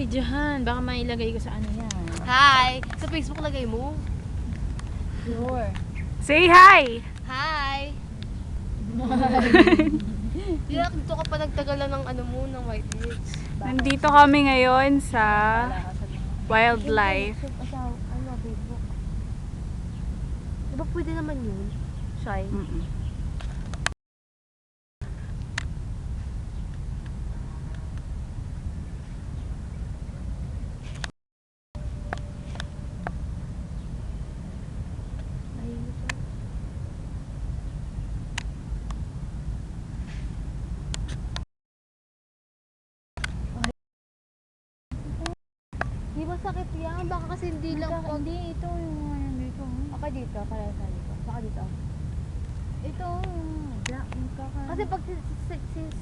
binibidyohan. Baka mailagay ko sa ano yan. Hi! Sa Facebook lagay mo. Sure. Say hi! Hi! Dito ka pa nagtagalan ng ano mo, ng White Ridge. Nandito kami ngayon sa wildlife. Ano, Facebook? Diba pwede naman yun? Shy? Di ba sakit yan? Baka kasi hindi lang pag... Hindi, ito yung ano dito. Baka dito, para sa dito. Baka dito. Ito, black. Kasi pag since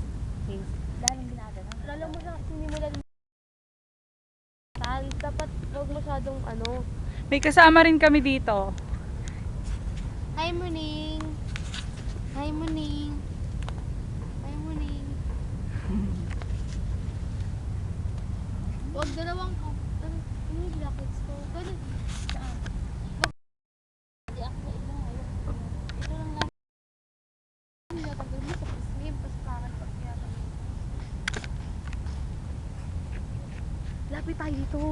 lalong ginagano. lalo mo lang sinimulan dapat huwag masyadong ano. May kasama rin kami dito. Hi Muning! Hi Muning! Hi Muning! Huwag dalawang ano yung blackheads ko. Ganun. Saan? Hindi ako na ilang ayaw. Ito lang lang. Nilatagal mo sa sleeve. Tapos parang pagkiyata mo. Lapit tayo dito.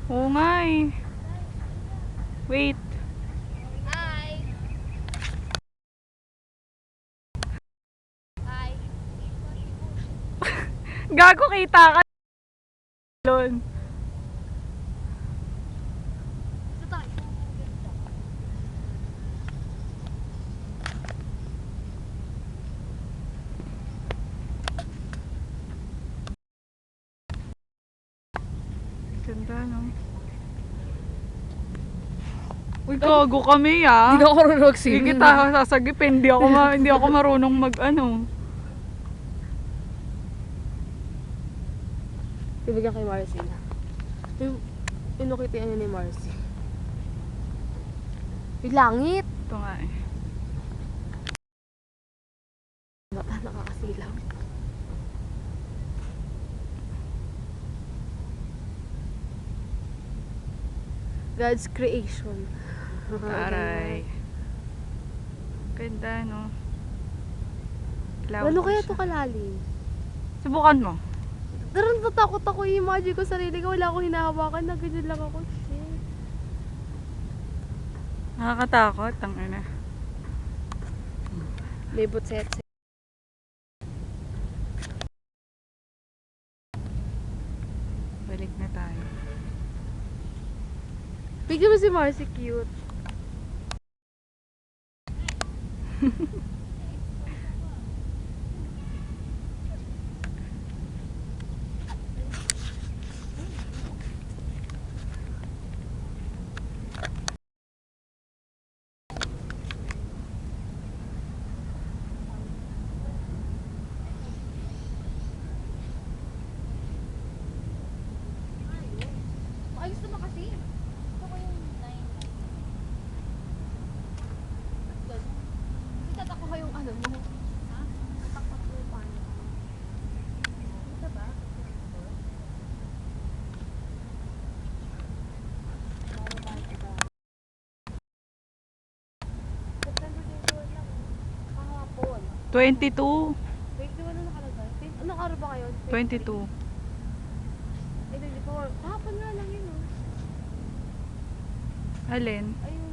Oo nga eh. Wait. Hi! Hi! Gago, kita ka. Lon. Ito tayo. Ganda, no? Uy, gago kami ah. Hindi ako marunong Sige kita sasagipin. Hindi ako marunong mag ano. Ibigyan kay Marcy na. Yung inukitian niya ni Marcy. Yung langit! Ito nga eh. Baka nakakasilaw. God's creation. Aray. Ganda, no? Ano kaya siya. ito kalalim? Subukan mo. Pero natatakot ako, i-imagine ko sarili ko, wala akong hinahawakan, na ganyan lang ako. Shit. Nakakatakot, ang ina. May butsetse. Balik na tayo. Bigyan mo si Marcy, cute. Ayos naman kasi. Ito ko yung 9. Tatak ko yung ano mo. Ha? Tatak ko yung paano. Ito ba? Kahapon. 22. Wait, di ba na nakalagay? Anong araw ba ngayon? 22. Ay, 24. Kahapon nga lang yun, oh. Alin? Ayun.